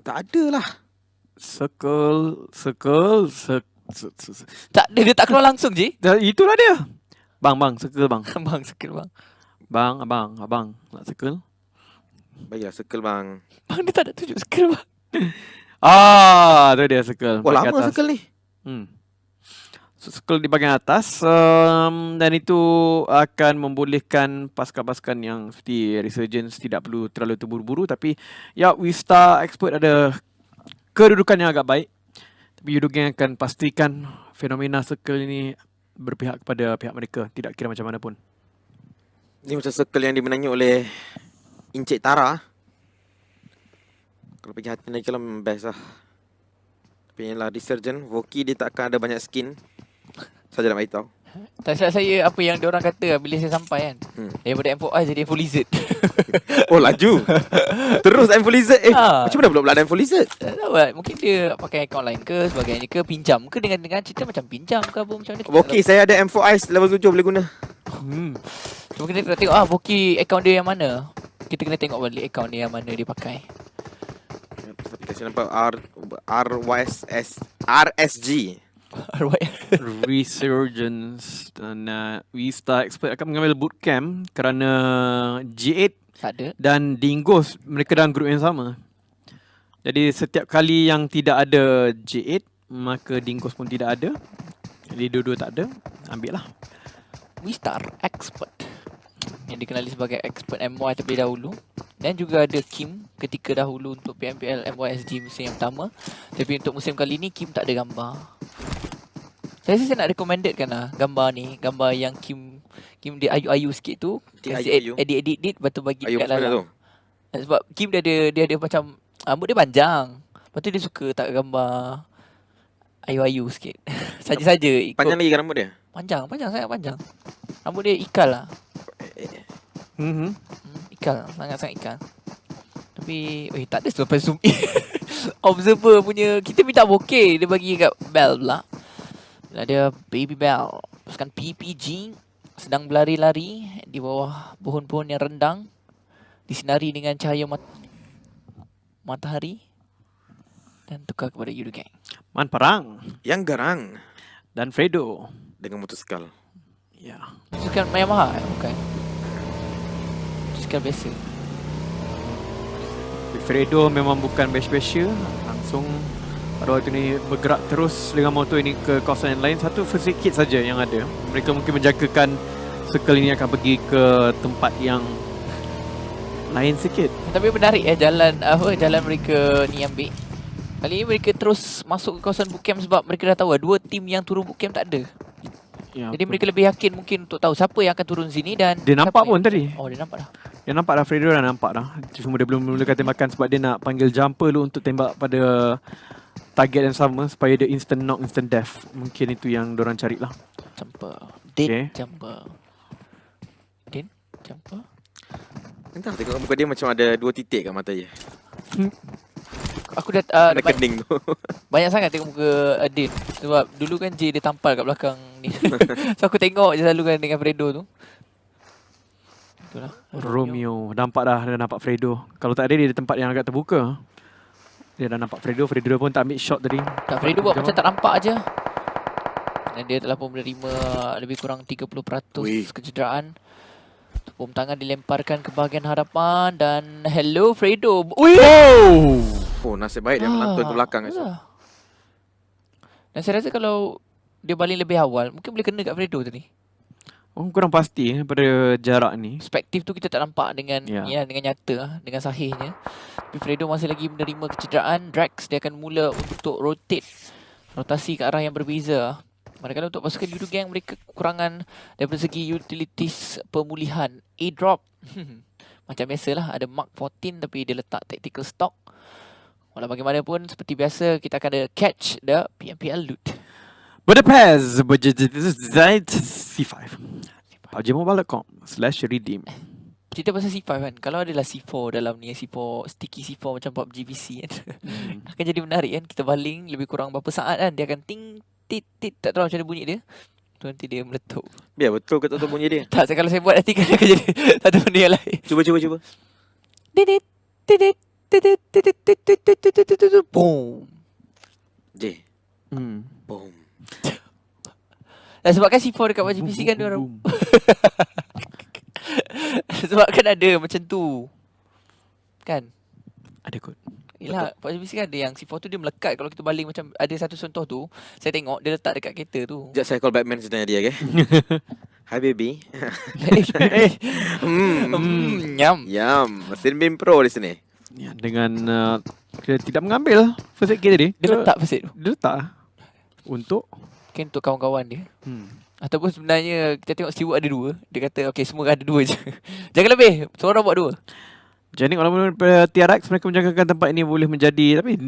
Tak ada lah. Circle. Tak ada, dia tak keluar langsung je. Itulah dia. Bang, circle bang. Bang, circle bang. Bang, abang nak circle. Baiklah circle bang. Bang, dia tak ada tunjuk circle bang. Tu dia circle. Oh bahagian lama atas. circle ni. Circle di bahagian atas, dan itu akan membolehkan pasukan-pasukan yang seperti Resurgence tidak perlu terlalu terburu-buru. Tapi ya, Wistar Expert ada kedudukan yang agak baik. Tapi Yudo Gang akan pastikan fenomena circle ini berpihak kepada pihak mereka, tidak kira macam mana pun. Ni macam circle yang dimenangi oleh Encik Tara. Kalau pergi hati lagi lah memang best lah. Tapi yang lah Resurgent, Voki dia tak akan ada banyak skin. Saja nak beritahu. Tak silap saya apa yang diorang kata bila saya sampai kan. Daripada M4I jadi M4 Lizard. Oh laju. Terus M4 Lizard. Macam mana pula ada M4 Lizard? Tak tahu lah. Mungkin dia pakai account lain ke sebagainya ke, pinjam ke, dengan cerita macam pinjam ke apa macam mana. Voki saya ada M4 Ice level 7 boleh guna. Cuma kita kena tengok Voki account dia yang mana. Kita kena tengok balik account dia yang mana dia pakai. Kasi nampak RSG. Resurgence dan Wistar Expert akan mengambil bootcamp kerana G8 tak ada dan Dingos mereka dalam grup yang sama. Jadi setiap kali yang tidak ada G8, maka Dingos pun tidak ada. Jadi dua-dua tak ada, ambil lah. Wistar Expert yang dikenali sebagai Expert MY terlebih dahulu. Dan juga ada Kim ketika dahulu untuk PMPL MYSG musim yang pertama. Tapi untuk musim kali ni Kim tak ada gambar. Saya rasa saya nak recommended kan lah gambar ni. Gambar yang Kim dia ayu-ayu sikit tu. Kasi edit lepas tu bagi dekat Lala. Sebab Kim dia ada macam rambut dia panjang. Lepas tu dia suka tak gambar ayu-ayu sikit. Saja-saja ikut. Panjang lagi kan rambut dia? Panjang, sangat panjang. Rambut dia ikal lah. Ikal, sangat-sangat ikal. Tapi tak ada sampai zoom in. Observer punya, kita minta bokeh, dia bagi kat Bell pula. Ada Baby Bell, pasukan PPG sedang berlari-lari di bawah pohon-pohon yang rendang, disinari dengan cahaya matahari, dan tukar kepada Yudo Gang. Man Parang, Yang Garang dan Fredo dengan motosikal. Ya. Motosikal Yamaha bukan? Motosikal biasa. Fredo memang bukan best-bestnya. Langsung pada waktu ni bergerak terus dengan motor ini ke kawasan yang lain. Satu first aid kit saja yang ada. Mereka mungkin menjagakan circle ini akan pergi ke tempat yang lain sikit. Tapi menarik jalan mereka ni ambil. Kali ni mereka terus masuk ke kawasan bootcamp sebab mereka dah tahu dua tim yang turun bootcamp tak ada. Ya, jadi mereka lebih yakin mungkin untuk tahu siapa yang akan turun sini dan dia nampak pun tadi. Oh, dia nampak dah. Dia nampak dah, Fredo dah nampak dah. Cuma dia belum mulakan tembakan sebab dia nak panggil jumper dulu untuk tembak pada target yang sama supaya dia instant knock, instant death. Mungkin itu yang diorang carilah. Jumper. Dead jumper. Dead jumper. Entah, tengok muka dia macam ada dua titik kat mata dia. Aku dah kening tu. Banyak sangat tengok muka Din. Sebab dulu kan J dia tampal kat belakang ni. So aku tengok je selalu kan dengan Fredo tu. Itulah Romeo. Nampak dah, dia nampak Fredo. Kalau tak ada dia di tempat yang agak terbuka. Dia dah nampak Fredo pun tak ambil shot tadi. Tak, Fredo buat macam tak nampak aje. Dan dia telah pun menerima lebih kurang 30% kecederaan. Bom tangan dilemparkan ke bahagian hadapan dan hello Fredo. Oh, nasib baik dia melantun ke belakang. Dan saya rasa kalau dia baling lebih awal, mungkin boleh kena kat Fredo tadi. Oh, kurang pasti pada jarak ni. Perspektif tu kita tak nampak dengan dengan nyata, dengan sahihnya. Tapi Fredo masih lagi menerima kecederaan. Drax dia akan mula untuk rotasi ke arah yang berbeza. Manakala untuk pasukan Yudo Gang, mereka kekurangan daripada segi utilities pemulihan. A-drop. Macam biasalah, ada Mark 14 tapi dia letak tactical stock. Walau bagaimanapun, seperti biasa, kita akan ada catch the PMPL loot. Budapest C5 PUBGMobile.com/redeem. Cerita pasal C5 kan, kalau adalah C4 dalam ni, C4 sticky C4 macam PUBG PC kan, akan jadi menarik kan. Kita baling lebih kurang berapa saat kan, dia akan ting tit tit, tak tahu macam mana bunyi dia. Tu nanti dia meletup. Biar betul ke tak tahu bunyi dia. Tak, kalau saya buat nanti kan akan jadi satu benda yang lain. Cuba. Dit dit dit dit Boom. J. Hmm. Boom. Dan sebab kan C4 dekat YGPC kan dia orang sebab kan ada macam tu. Kan? Ada kot. Yelah, YGPC kan ada yang C4 tu dia melekat. Kalau kita baling macam ada satu contoh tu, saya tengok dia letak dekat kereta tu. Sekejap saya call Batman sebenarnya dia, okay? Hi baby. Nyam. Yum. Mesin BIM Pro di sini. Ya, dengan dia tidak mengambil first aid kit tadi. Dia letak first aid tu. Dia letak untuk Mungkin untuk kawan-kawan dia. hmm. Ataupun sebenarnya kita tengok steward ada dua. Dia kata okay semua ada dua je. Jangan lebih. Seorang buat dua. Jadi walaupun TRX mereka menjangkakan tempat ini boleh menjadi, tapi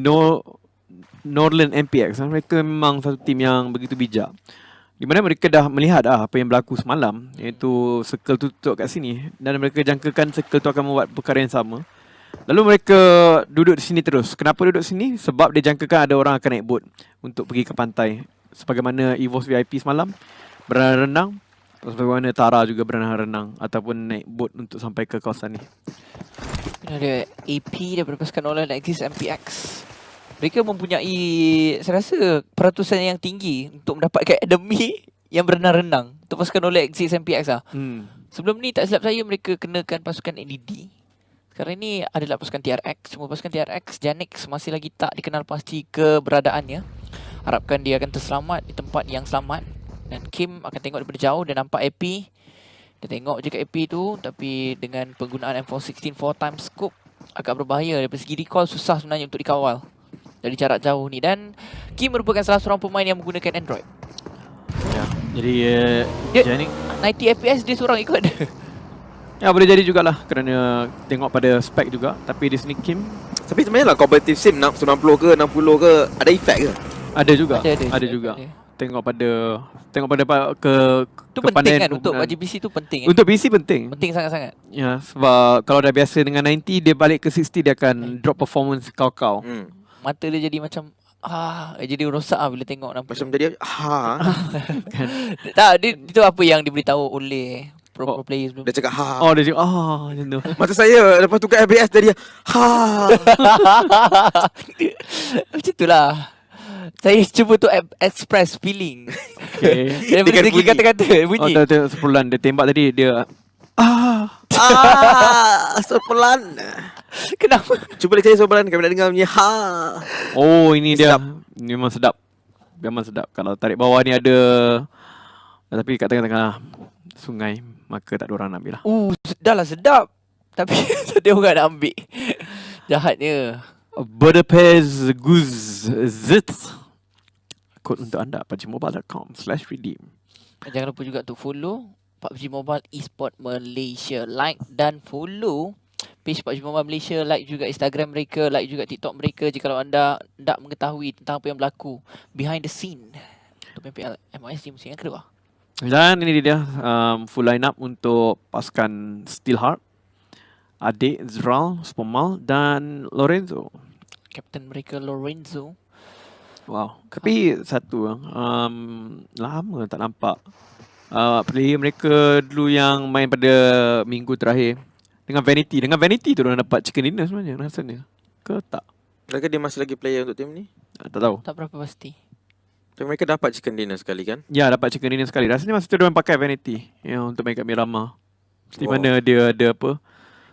Norland MPX mereka memang satu tim yang begitu bijak. Di mana mereka dah melihat apa yang berlaku semalam, iaitu circle tutup kat sini, dan mereka jangkakan circle tu akan membuat perkara yang sama. Lalu mereka duduk di sini terus. Kenapa duduk sini? Sebab dia jangkakan ada orang akan naik boat untuk pergi ke pantai. Sebagaimana EVOS VIP semalam berenang, sebagaimana Tara juga berenang ataupun naik boat untuk sampai ke kawasan ni. Ada AP daripada pasukan Nolan Axis MPX. Mereka mempunyai saya rasa peratusan yang tinggi untuk mendapatkan akademi yang berenang-renang untuk pasukan Nolan Axis MPX lah. Sebelum ni tak silap saya mereka kenakan pasukan NDD. Sekarang ni adalah pasukan TRX. Cuma pasukan TRX Janix masih lagi tak dikenal pasti keberadaannya. Harapkan dia akan terselamat di tempat yang selamat. Dan Kim akan tengok daripada jauh dan nampak AP. Dia tengok je kat AP tu, tapi dengan penggunaan M416 4x scope agak berbahaya. Dari segi recall susah sebenarnya untuk dikawal dari jarak jauh ni. Dan Kim merupakan salah seorang pemain yang menggunakan Android. Ya. Jadi Janix 90 FPS dia seorang ikut. ya boleh jadi jugalah kerana tengok pada spek juga. Tapi di sini Kim Tapi sebenarnya lah competitive sim 90 ke 60 ke ada efek ke? ada juga. Ada juga. ada. Tengok pada ke Tu penting kan kepanen untuk penggunaan. YGPC tu penting. Untuk PC penting. Penting sangat-sangat. Ya, sebab kalau dah biasa dengan 90 dia balik ke 60 dia akan drop performance kau-kau. Mata dia jadi macam jadi rosak bila tengok nampak. Macam jadi Tak, itu apa yang diberitahu oleh pro player sebelum. dia cakap Oh dia cakap macam tu. Masa saya lepas tukar FPS dia Macam itulah. Saya cuba untuk express feeling. Okay. Daripada segi kata-kata bunyi. Tengok sepulan dia tembak tadi dia Sopelan. Kenapa? Cuba dia cari sopelan kami nak dengar bunyi Oh ini dia. Sedap. Ini memang sedap. Memang sedap. Kalau tarik bawah ni ada tapi kat tengah-tengah sungai maka tak ada orang nak ambil lah. Dah lah sedap. Tapi tak ada orang nak ambil. Jahatnya. Budapest Goose Zit. Kod untuk anda pubgmobile.com/redeem. Jangan lupa juga untuk follow PUBG Mobile Esport Malaysia. Like dan follow page PUBG Mobile Malaysia. Like juga Instagram mereka. Like juga TikTok mereka. Jika anda nak mengetahui tentang apa yang berlaku behind the scene untuk MPL MOS di musim yang kedua. Dan ini dia full line up untuk pasukan Steelheart. Adik Zral, Spomal dan Lorenzo. Kapten mereka Lorenzo. Wow. Tapi satu lama tak nampak player mereka dulu yang main pada minggu terakhir dengan Vanity. Dengan Vanity tu orang dapat chicken dinner sebenarnya rasanya. Ke tak? Mereka dia masih lagi player untuk tim ni? Tak tahu. Tak berapa pasti. Tapi mereka dapat chicken dinner sekali kan? Ya, dapat chicken dinner sekali. Rasanya masa tu dia orang pakai Vanity untuk main kat Miramar. Di mana dia ada apa?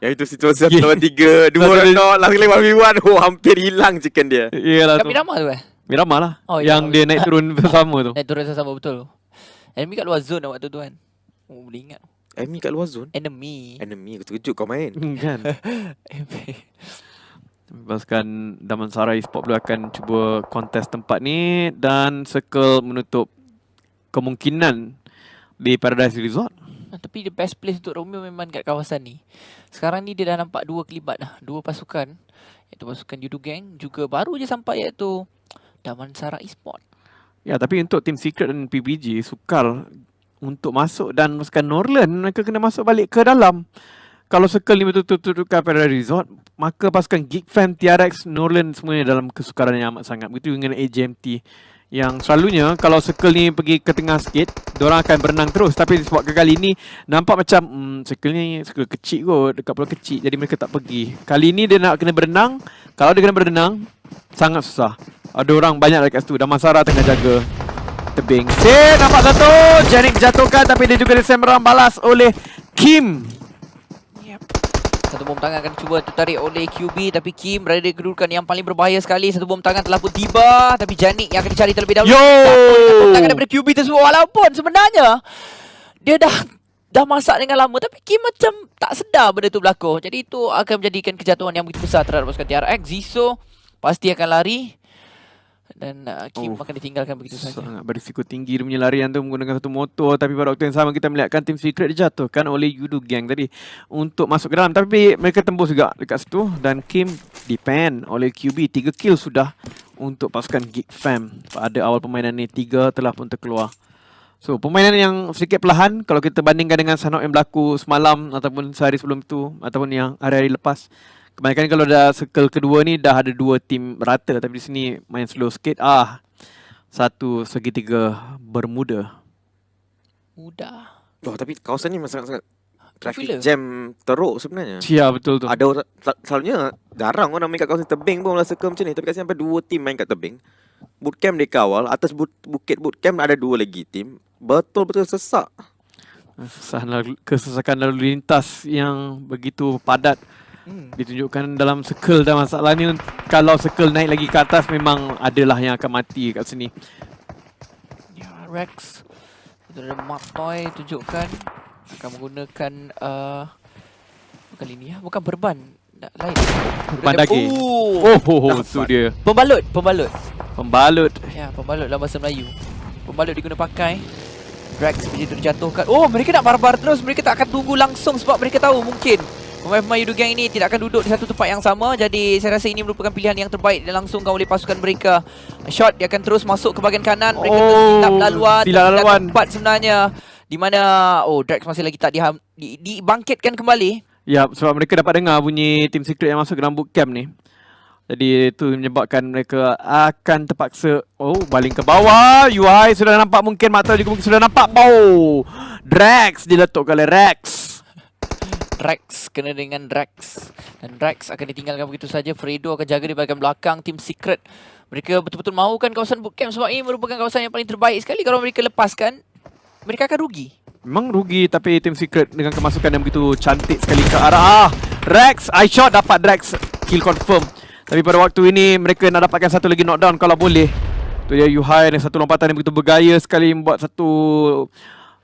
Yang itu situasi 1-3 dua orang not last kali 1v1. Hampir hilang chicken dia. Iyalah Kat tu. Miramar tu Miramar lah. Oh, ya, yang dia naik turun bersama tu. Naik turun sama betul. Enemy kat luar zone waktu tu kan. Boleh ingat. Enemy kat luar zone. Enemy. Enemy aku terkejut kau main. Kan. Pasukan Damansara Esport Blue akan cuba kontes tempat ni dan Circle menutup kemungkinan di Paradise Resort. Tapi the best place untuk Romeo memang kat kawasan ni. Sekarang ni dia dah nampak dua kelibat dah. Dua pasukan. Iaitu pasukan Yudu Gang. Juga baru je sampai iaitu Damansara Esport. Ya, tapi untuk Team Secret dan PBG sukar untuk masuk dan pasukan Norland mereka kena masuk balik ke dalam. Kalau Circle ni betul-betul tukar Paradise Resort, maka pasukan Geek Fam, TRX, Norland semuanya dalam kesukaran yang amat sangat. Begitu dengan AJMT Yang selalunya kalau circle ni pergi ke tengah sikit, diorang akan berenang terus. Tapi sebab kali ni nampak macam circle ni circle kecil kot, dekat pulau kecil, jadi mereka tak pergi. Kali ni dia nak kena berenang. Kalau dia kena berenang, sangat susah. Ada orang banyak dekat situ. Damansara tengah jaga tebing. Nampak satu, Janik jatuhkan, tapi dia juga disembrang balas oleh Kim. Satu bom tangan akan cuba tertarik oleh QB, tapi Kim berada di kedudukan yang paling berbahaya sekali. Satu bom tangan telah pun tiba, tapi Janik yang akan dicari terlebih dahulu. Bom tangan daripada QB tersebut, walaupun sebenarnya dia dah masak dengan lama, tapi Kim macam tak sedar benda tu berlaku. Jadi itu akan menjadikan kejatuhan yang begitu besar terhadap pasukan TRX. Ziso pasti akan lari dan Kim akan ditinggalkan begitu saja. Sangat berisiko tinggi dia punya larian tu menggunakan satu motor. Tapi pada waktu yang sama kita melihatkan Team Secret dijatuhkan oleh Yudu Gang tadi untuk masuk ke dalam. Tapi mereka tembus juga dekat situ. Dan Kim depend oleh QB. 3 kill sudah untuk pasukan Geek Fam. Pada awal permainan ni 3 telah pun terkeluar. So permainan yang sedikit perlahan kalau kita bandingkan dengan Sanok yang berlaku semalam ataupun sehari sebelum itu ataupun yang hari-hari lepas. Kebanyakan kalau dah circle kedua ni dah ada 2 tim rata, tapi di sini main slow sikit. Satu segitiga bermuda. Mudah. Oh, tapi kawasan ni sangat-sangat Popular. traffic jam teruk sebenarnya. Ya betul tu. Ada orang, selalunya jarang orang main kat kawasan tebing pun lah circle macam ni. Tapi kat sini sampai 2 tim main kat tebing. Bootcamp dia kawal, atas bukit bootcamp ada 2 lagi tim. Betul-betul sesak. Kesesakan lalu lintas yang begitu padat ditunjukkan dalam circle. Dan masalah ni kalau circle naik lagi ke atas memang adalah yang akan mati kat sini. Ya, Rex ada Matoy tunjukkan akan menggunakan kali ni bukan berban lain. Berban daging. Tu dia. Pembalut. Ya, pembalut dalam bahasa Melayu. Pembalut diguna pakai. Rex begitu dijatuhkan. Mereka nak barbar terus. Mereka tak akan tunggu langsung sebab mereka tahu mungkin pemain-pemain Yudu Gang ini tidak akan duduk di satu tempat yang sama. Jadi saya rasa ini merupakan pilihan yang terbaik dilangsungkan oleh pasukan mereka. Shot dia akan terus masuk ke bahagian kanan. Mereka terus silap laluan. Tempat sebenarnya di mana Drax masih lagi tak dibangkitkan kembali. Ya, sebab mereka dapat dengar bunyi Team Secret yang masuk ke dalam bootcamp ni. Jadi itu menyebabkan mereka akan terpaksa baling ke bawah. UI sudah nampak, mungkin Mata juga mungkin sudah nampak. Drax diletup oleh Rex. Rex kena dengan Drax. Dan Drax akan ditinggalkan begitu saja. Fredo akan jaga di bahagian belakang Team Secret. Mereka betul-betul mahukan kawasan bootcamp sebab ini merupakan kawasan yang paling terbaik sekali. Kalau mereka lepaskan, mereka akan rugi. Memang rugi, tapi Team Secret dengan kemasukan yang begitu cantik sekali ke arah Rex. I shot dapat Drax. Kill confirm. Tapi pada waktu ini mereka nak dapatkan satu lagi knockdown kalau boleh. Tu dia Yuhai dengan satu lompatan yang begitu bergaya sekali membuat satu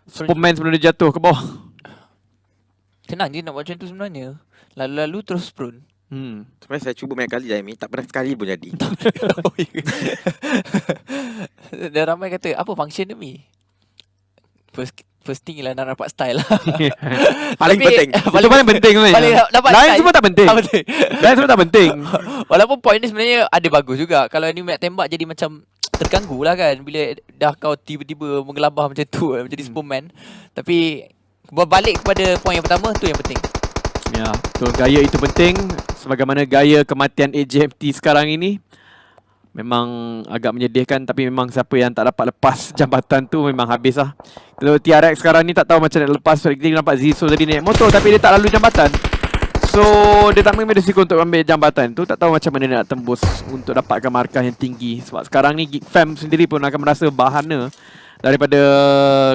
Superman sebelum dia jatuh ke bawah. Senang je nak buat macam tu sebenarnya. Lalu-lalu terus prune. Sebenarnya saya cuba banyak kali Jaimi, tak pernah sekali pun jadi. Dan ramai kata, apa function demi? First thing ialah nak dapat style. Paling penting. Itu paling penting sebenarnya. Lain semua tak penting. Lain semua tak penting. Walaupun point ni sebenarnya ada bagus juga. Kalau ni nak tembak jadi macam terganggu lah kan. Bila dah kau tiba-tiba menggelabah macam tu, menjadi Superman. Tapi berbalik kepada poin yang pertama, tu yang penting. Ya, betul. Gaya itu penting. Sebagaimana gaya kematian AJMT sekarang ini memang agak menyedihkan. Tapi memang siapa yang tak dapat lepas jambatan tu memang habis lah. Kalau TRX sekarang ni tak tahu macam nak lepas. Kita nampak Ziso tadi naik motor tapi dia tak lalu jambatan. So dia tak mengambil risiko untuk ambil jambatan tu. Tak tahu macam mana dia nak tembus untuk dapatkan markah yang tinggi. Sebab sekarang ni Geek Fam sendiri pun akan merasa bahana daripada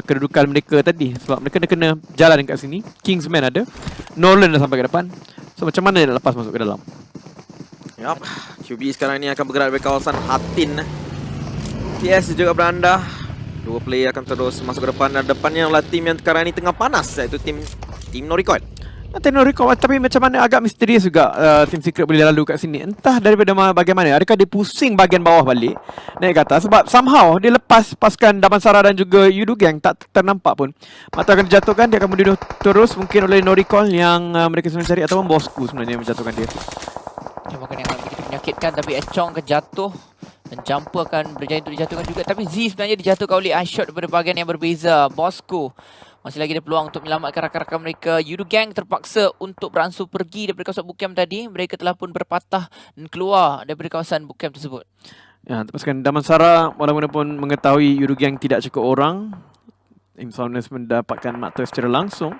kedudukan mereka tadi. Sebab mereka kena jalan dekat sini. Kingsman ada, Nolan dah sampai ke depan. So macam mana dia nak lepas masuk ke dalam? Yup, QB sekarang ni akan bergerak dari kawasan Hatin. TS juga beranda. 2 player akan terus masuk ke depan. Dan depannya adalah tim yang sekarang ni tengah panas, iaitu tim No Record. Tenor record, tapi macam mana agak misterius juga Team Secret boleh lalu kat sini. Entah daripada bagaimana. Adakah dia pusing bahagian bawah balik naik ke atas. Sebab somehow dia lepas pasukan Damansara dan juga Yudu Gang. Tak ternampak pun. Mata akan dijatuhkan. Dia akan membunuh terus mungkin oleh No Recall yang mereka sebenarnya cari. Ataupun Bosku sebenarnya yang menjatuhkan dia. Tembakan yang begitu menyakitkan. Tapi Echong akan jatuh. Dan Jumper akan berjaya untuk dijatuhkan juga. Tapi Z sebenarnya dijatuhkan oleh iShot daripada bahagian yang berbeza. Bosku masih lagi ada peluang untuk menyelamatkan rakan-rakan mereka. Yudu Gang terpaksa untuk beransur pergi daripada kawasan bootcamp tadi. Mereka telah pun berpatah dan keluar daripada kawasan bootcamp tersebut. Ya, teruskan Damansara walaupun mengetahui Yudu Gang tidak cukup orang, Insomnius mendapatkan Makto secara langsung.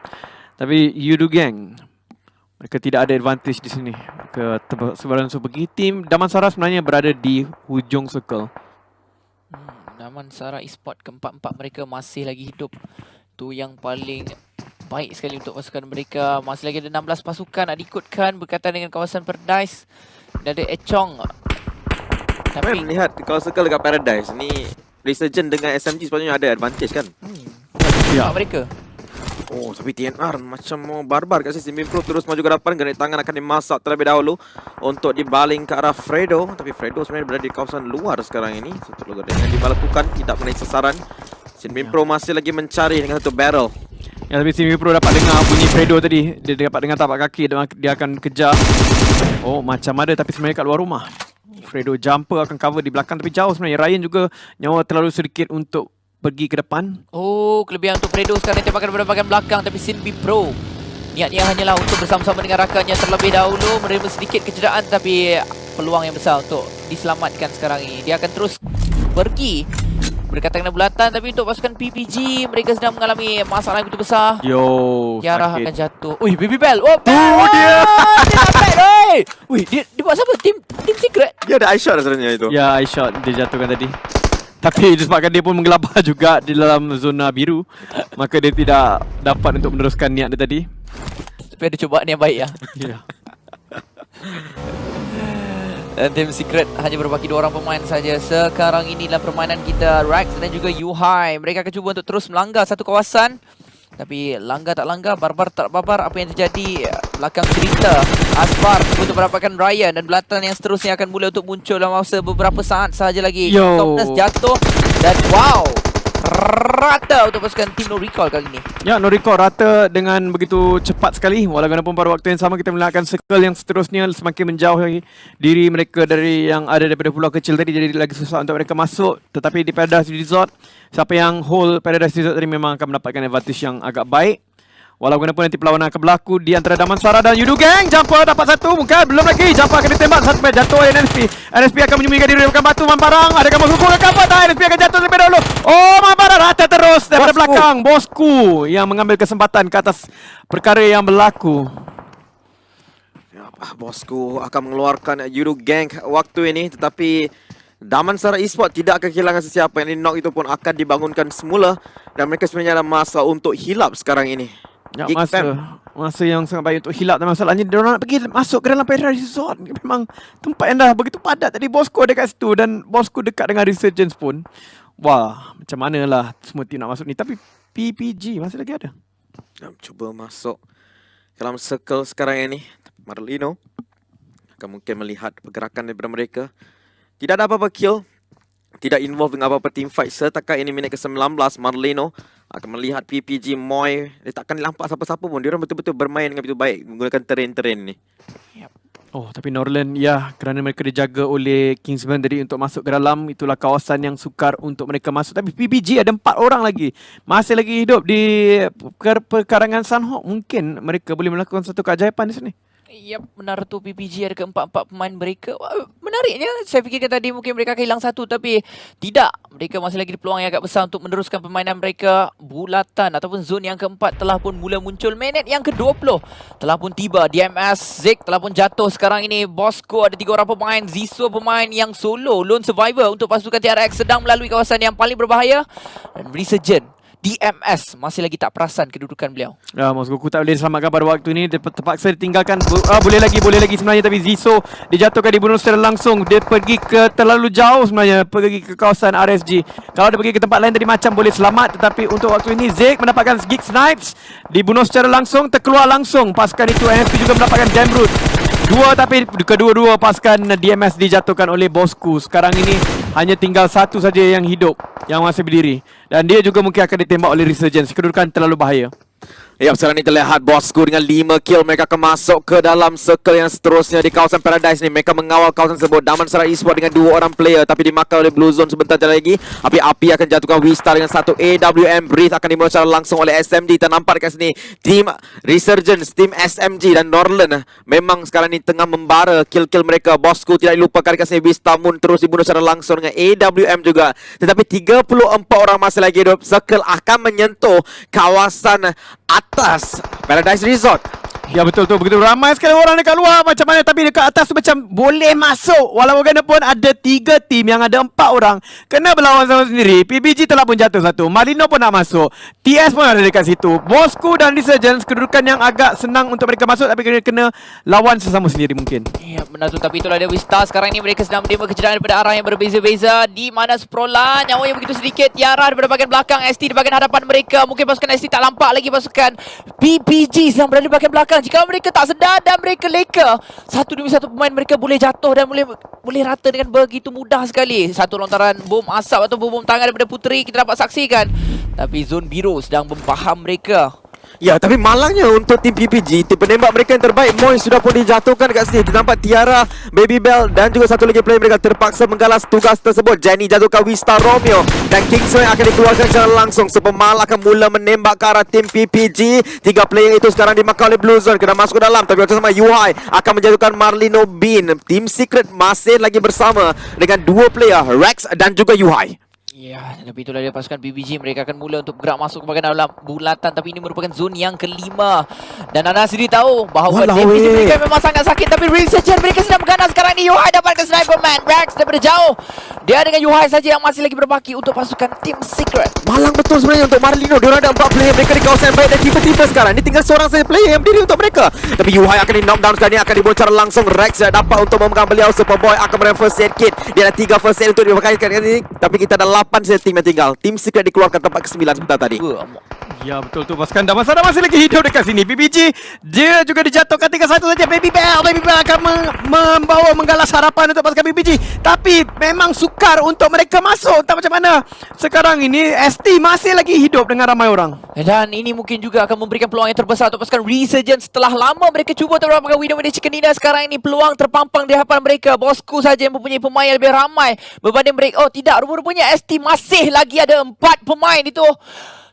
Tapi Yudu Gang, mereka tidak ada advantage di sini. Sebaran pergi tim Damansara sebenarnya berada di hujung circle. Damansara Esport keempat-empat mereka masih lagi hidup. Tu yang paling baik sekali untuk pasukan mereka. Masih lagi ada 16 pasukan nak diikutkan berkaitan dengan kawasan Paradise. Dan ada Echong. Tapi melihat kalau circle dekat Paradise ni, Resurgent dengan SMG sepatutnya ada advantage kan? Ya. Mereka. Oh, tapi TNR macam mau barbar kat sini. Mimpro terus maju ke depan. Granit tangan akan dimasak terlebih dahulu untuk dibaling ke arah Fredo. Tapi Fredo sebenarnya berada di kawasan luar sekarang ini. Satu logo yang dilakukan tidak mengenai sasaran. Mimpro masih lagi mencari dengan satu barrel. Ya, tapi Mimpro dapat dengar bunyi Fredo tadi. Dia dapat dengar tapak kaki. Dia akan kejar. Oh, macam ada tapi sebenarnya kat luar rumah. Fredo jumper akan cover di belakang tapi jauh sebenarnya. Ryan juga nyawa terlalu sedikit untuk pergi ke depan. Oh, kelebihan untuk Fredo sekarang tembakan daripada bahagian belakang. Tapi Sinbi Pro niatnya hanyalah untuk bersama-sama dengan rakannya terlebih dahulu. Menerima sedikit kecederaan tapi peluang yang besar untuk diselamatkan sekarang ini. Dia akan terus pergi berkaitan dengan bulatan. Tapi untuk pasukan PPG, mereka sedang mengalami masalah yang begitu besar. Yo, Tiara sakit. akan jatuh. Ui, Baby Bell. Oh, Tu dia. Dia dapat, oi. Ui, dia buat siapa? Tim Secret. Dia ada eye shot sebenarnya itu. Ya, eye shot dia jatuhkan tadi. Tapi disebabkan dia pun menggelabah juga di dalam zona biru, maka dia tidak dapat untuk meneruskan niat dia tadi. Tapi ada cubaan yang baik ya. Ya. Dan tim Secret hanya berbaki 2 orang pemain saja sekarang ini dalam permainan kita. Rex dan juga Yuhai. Mereka akan cuba untuk terus melanggar satu kawasan. Tapi langgar tak langgar, barbar tak barbar. Apa yang terjadi belakang cerita. Aspar untuk mendapatkan Ryan. Dan belatan yang seterusnya akan mula untuk muncul dalam masa beberapa saat sahaja lagi. Yo. Somnus jatuh. Dan wow, rata untuk pasukan tim No Recall kali ini. Ya, No Recall rata dengan begitu cepat sekali. Walaupun pada waktu yang sama kita melihatkan circle yang seterusnya semakin menjauhi diri mereka dari yang ada daripada pulau kecil tadi. Jadi lagi susah untuk mereka masuk. Tetapi di Paradise Resort, siapa yang hold Paradise Resort tadi memang akan mendapatkan advantage yang agak baik. Walaupun nanti perlawanan akan berlaku di antara Damansara dan Yudu Gang. Jumper dapat satu, bukan, belum lagi. Jumper akan ditembak, satu match jatuh oleh NSP. NSP akan menyembunyikan diri dari batu Mamparang. Adakah masuk ke kapal? NSP akan jatuh terlebih dahulu. Oh, Mamparang rata terus daripada belakang. Bosku yang mengambil kesempatan ke atas perkara yang berlaku. Ya, bosku akan mengeluarkan Yudu Gang waktu ini. Tetapi Damansara Esport tidak akan kehilangan sesiapa. Yang di-knock itu pun akan dibangunkan semula. Dan mereka sebenarnya ada masa untuk hilap sekarang ini. Ya, Geek Fam. masa yang sangat baik untuk hilap. Dan masalahnya dia orang nak pergi masuk ke dalam Paradise Resort. Memang tempat yang dah begitu padat. Tadi Bosco dekat situ dan Bosco dekat dengan Resurgence pun. Wah, macam manalah semua tim nak masuk ni. Tapi PPG masih lagi ada. Cuba masuk dalam circle sekarang ini. Marlino akan mungkin melihat pergerakan daripada mereka. Tidak ada apa-apa kill. Tidak involve dengan apa-apa team fight. Setakat ini minit ke-19, Marlino akan melihat PPG Moy. Dia takkan nampak siapa-siapa pun. Dia orang betul-betul bermain dengan begitu baik menggunakan terrain-terrain ni. Oh, tapi Norland, ya, kerana mereka dijaga oleh Kingsman tadi untuk masuk ke dalam. Itulah kawasan yang sukar untuk mereka masuk. Tapi PPG ada 4 orang lagi. Masih lagi hidup di perkarangan Sunhawk. Mungkin mereka boleh melakukan satu keajaiban di sini. Yap, benar tu PPG ada keempat-empat pemain mereka. Wah, menariknya, saya fikirkan tadi mungkin mereka akan hilang satu. Tapi tidak, mereka masih lagi di peluang yang agak besar untuk meneruskan permainan mereka. Bulatan ataupun zon yang keempat telah pun mula muncul. Minit yang ke-20 telah pun tiba. DMS Zik telah pun jatuh sekarang ini. Bosco ada 3 orang pemain. Ziso pemain yang solo, lone survivor untuk pasukan TRX sedang melalui kawasan yang paling berbahaya. Dan Resurgent DMS masih lagi tak perasan kedudukan beliau. Ya, Mosgoku tak boleh diselamatkan pada waktu ini. Dia terpaksa ditinggalkan. Boleh lagi sebenarnya. Tapi Ziso dijatuhkan, dibunuh secara langsung. Dia pergi ke terlalu jauh sebenarnya. Pergi ke kawasan RSG. Kalau dia pergi ke tempat lain tadi macam boleh selamat. Tetapi untuk waktu ini Zik mendapatkan Geek Snipes. Dibunuh secara langsung. Terkeluar langsung. Pasukan itu NFP juga mendapatkan Damroot. Tapi kedua-dua pasukan DMS dijatuhkan oleh Bosku. Sekarang ini hanya tinggal satu saja yang hidup, yang masih berdiri. Dan dia juga mungkin akan ditembak oleh Resurgence. Kedudukan terlalu bahaya. Ya, sekarang ni terlihat Bosku dengan 5 kill. Mereka akan masuk ke dalam circle yang seterusnya di kawasan Paradise ni. Mereka mengawal kawasan tersebut. Daman Serai Esports dengan 2 orang player tapi dimakan oleh Blue Zone sebentar lagi. Api-api akan jatuhkan Wistar dengan 1 AWM. Breathe akan dimulai secara langsung oleh SMG. Ternampak dekat sini tim Resurgence, tim SMG dan Norland memang sekarang ni tengah membara kill-kill mereka. Bosku tidak dilupakan dekat sini. Wistar Moon terus dibunuh secara langsung dengan AWM juga. Tetapi 34 orang masih lagi hidup. Circle akan menyentuh kawasan atas Paradise Resort. Ya betul tu, begitu ramai sekali orang dekat luar macam mana, tapi dekat atas tu macam boleh masuk. Walau bagaimanapun ada 3 tim yang ada 4 orang kena berlawan sama sendiri. PBG telah pun jatuh satu, Marino pun nak masuk, TS pun ada dekat situ. Bosku dan Resurgence kedudukan yang agak senang untuk mereka masuk, tapi kena lawan sesama sendiri mungkin. Ya benar tu, tapi itulah dia Wistar. Sekarang ni mereka sedang menerima kejaran daripada arah yang berbeza-beza. Di mana Sprolan nyawanya begitu sedikit. Tiara daripada bahagian belakang, ST di bahagian hadapan mereka. Mungkin pasukan ST tak nampak lagi pasukan PBG sedang berada di bahagian belakang. Jika mereka tak sedar dan mereka leka, satu demi satu pemain mereka boleh jatuh dan boleh rata dengan begitu mudah sekali. Satu lontaran bom asap atau bom tangan daripada Puteri kita dapat saksikan. Tapi zon biru sedang membaham mereka. Ya, tapi malangnya untuk tim PPG, tim penembak mereka yang terbaik, Moy sudah pun dijatuhkan dekat sini. Kita nampak Tiara, Baby Bell dan juga satu lagi player mereka terpaksa menggalas tugas tersebut. Jenny jatuhkan Wistar Romeo dan Kingsway akan dikeluarkan secara langsung. Sepemal akan mula menembak ke arah tim PPG. 3 player itu sekarang dimakan oleh Blue Zone, kena masuk ke dalam. Tapi waktu sama UI akan menjatuhkan Marlino Bean. Tim Secret masih lagi bersama dengan 2 player, Rex dan juga UI. Ya, tapi itulah dia pasukan PBG. Mereka akan mula untuk bergerak masuk ke bahagian dalam bulatan. Tapi ini merupakan zon yang kelima. Dan anda sendiri tahu bahawa damage mereka memang sangat sakit. Tapi Resurgence mereka sedang berganas sekarang ni. Yuhai dapatkan sniper man. Rex daripada jauh. Dia dengan Yuhai saja yang masih lagi berbaki untuk pasukan Team Secret. Malang betul sebenarnya untuk Marlino. Diorang ada 4 player mereka di kawasan yang baik. Dan tiba-tiba sekarang ni tinggal seorang saja player yang berdiri untuk mereka. Tapi Yuhai akan di-knockdown sekarang ni. Akan dibunuh secara langsung. Rex dah dapat untuk memegang beliau. Superboy akan memberikan first aid kit. Dia ada 3 first aid untuk dipakai kali ini. Tapi kita ada 8 saja tim yang tinggal. Tim Secret dikeluarkan tempat ke-9 sebentar tadi. Ya betul tu, pasukan Daman Serai masih lagi hidup dekat sini. PBG dia juga dijatuhkan 3-1 saja. Baby Bell akan membawa menggalas harapan untuk pasukan PBG. Tapi memang sukar untuk mereka masuk. Tak macam mana. Sekarang ini ST masih lagi hidup dengan ramai orang. Dan ini mungkin juga akan memberikan peluang yang terbesar untuk pasukan Resurgence. Setelah lama mereka cuba untuk mendapatkan winner dari Chicken Dinner. Sekarang ini peluang terpampang di hadapan mereka. Bosku saja yang mempunyai pemain yang lebih ramai berbanding mereka. Oh tidak, rupa-rupanya ST masih lagi ada 4 pemain itu.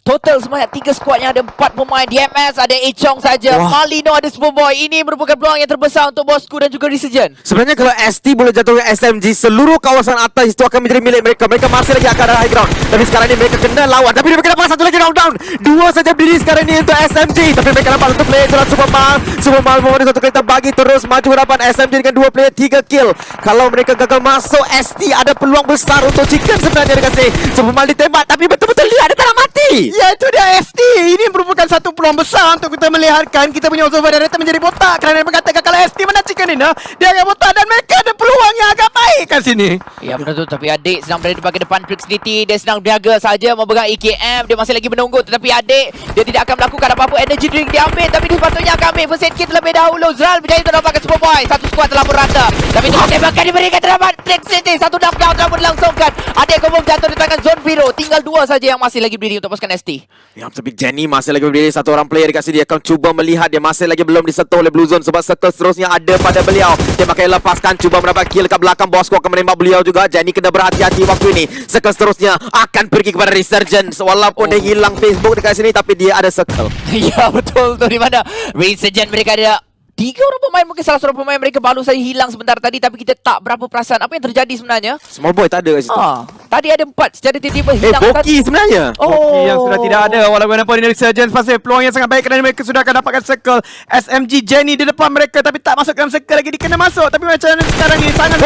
Total sebanyak 3 squad yang ada 4 pemain. DMS ada Echong saja. Marlino ada Superboy. Ini merupakan peluang yang terbesar untuk Bosku dan juga Resurgence. Sebenarnya kalau ST boleh jatuhkan SMG, seluruh kawasan atas itu akan menjadi milik mereka. Mereka masih lagi akan ada high ground. Tapi sekarang ini mereka kena lawan. Tapi mereka dapat satu lagi knockdown. 2 saja berdiri sekarang ini untuk SMG. Tapi mereka dapat satu player itulah Supermal. Supermal mempunyai satu kereta bagi terus maju ke depan. SMG dengan 2 player 3 kill. Kalau mereka gagal masuk, ST ada peluang besar untuk Chicken sebenarnya dekat sini. Supermal ditembak tapi betul-betul lihat dia tak nak mati. Ya itu dia ST. Ini merupakan satu peluang besar untuk kita melihatkan kita punya Ozova Director menjadi botak. Kerana mengatakan kalau ST menang Chicken Dinner, dia akan botak dan mereka ada peluang yang agak baik kat sini. Ya benar tu, tapi adik sedang berada di bahagian depan Trixnity. Dia sedang berniaga saja memegang EKM. Dia masih lagi menunggu, tetapi adik dia tidak akan melakukan apa-apa. Energy drink dia ambil, tapi dia sepatutnya akan ambil first aid kit terlebih dahulu. Zral berjaya untuk dapatkan Superboy. Satu squad telah pun rata. Tapi tembakan diberikan terdapat Trixnity. Satu knockdown telah pun dilangsungkan. Adik confirm jatuh di tangan zone biru. Tinggal 2 saja yang masih lagi berdiri untuk pasukan ST. Ya, tapi Jenny masih lagi berdiri. Satu orang player dekat sini. Dia akan cuba melihat. Dia masih lagi belum disentuh oleh Blue Zone sebab circle seterusnya ada pada beliau. Dia pakai lepaskan, cuba mendapat kill dekat belakang. Bosku akan menembak beliau juga. Jenny kena berhati-hati waktu ini. Circle seterusnya akan pergi kepada Resurgence. Walaupun dia hilang Facebook dekat sini, tapi dia ada circle. Ya betul tu, di mana Resurgence mereka ada 3 orang pemain. Mungkin salah seorang pemain mereka baru saja hilang sebentar tadi. Tapi kita tak berapa perasan apa yang terjadi sebenarnya. Small boy tak ada kat situ. Tadi ada 4 secara tiba-tiba hilang. Boki sebenarnya. Hoki yang sudah tidak ada. Walaupun ini Resurgence pasal peluang yang sangat baik kerana mereka sudah akan dapatkan circle. SMG Jenny di depan mereka tapi tak masuk dalam circle lagi. Dia kena masuk. Tapi macam mana sekarang ni sangat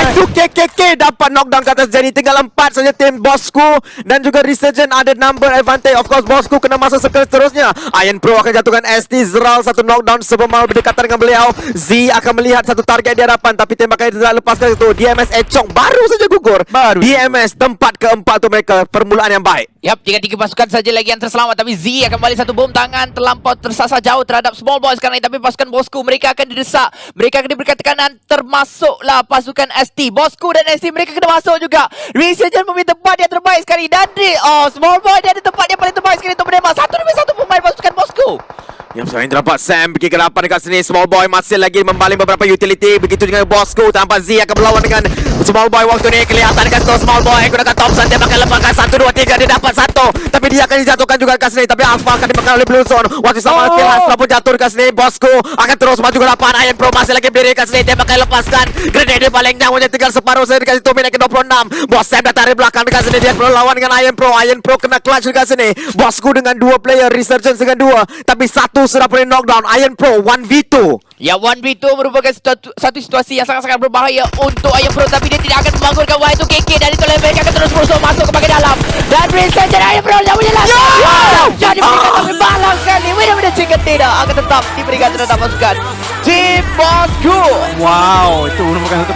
Itu KKK dapat knockdown ke atas Jenny. Tinggal 4 saja tim Bosku dan juga Resurgence ada number advantage. Of course Bosku kena masuk circle seterusnya. Iron Pro akan jatuhkan ST. Zral satu knockdown sebelum berdekatan dengan beliau. Z akan melihat satu target di hadapan tapi tembakan dia tidak lepaskan itu. DMS Echong baru saja gugur. DMS tempat keempat untuk mereka. Permulaan yang baik. Yap, 3 pasukan saja lagi yang terselamat. Tapi Z akan balik satu bom tangan. Terlampau tersasar jauh terhadap Small Boy sekarang ini. Tapi pasukan Bosku mereka akan didesak. Mereka akan diberikan tekanan. Termasuklah pasukan ST. Bosku dan ST mesti mereka kena masuk juga. Resurgence memilih tempat yang terbaik sekali. Dan Small Boy dia ada tempat yang paling terbaik sekali untuk menembak. 1-1 pemain pasukan Moscow. Yang sekarang terdapat Sam pergi ke depan dekat sini. Small Boy masih lagi membaling beberapa utility. Begitu dengan Bosco tanpa Z akan berlawan dengan Small Boy. Waktu ni kelihatan dekat situ Small Boy gunakan Thompson. Dia bakal lepaskan 1, 2, 3. Dia dapat 1. Tapi dia akan dijatuhkan juga dekat sini. Tapi Alpha akan dimakan oleh Blue Zone. Waktu sama Philhans pun jatuh dekat sini. Bosco akan terus maju ke depan. Iron Pro masih lagi berdiri dekat sini. Dia bakal lepaskan grenade dia paling nyawanya tinggal separuh saja dekat situ. Minit ke 26. Bos Sam datang dari belakang dekat sini. Dia perlu lawan dengan Iron Pro. Iron Pro kena clutch dekat sini. Bosco dengan 2 player. Resurgence dengan 2. Tapi 1 sudah boleh knockdown. Iron Pro 1v2. Ya, 1v2 merupakan satu situasi yang sangat-sangat berbahaya untuk Iron Pro. Tapi dia tidak akan membangunkan Y2KK. Dan itu mereka akan terus berusaha masuk ke bahagian dalam. Dan Resurgence Iron Pro yang menjelaskan. Jadi mereka tapi balang sekali. Benar-benar chicken tidak akan tetap diberikan terhadap pasukan Team Moscow. Wow, itu merupakan satu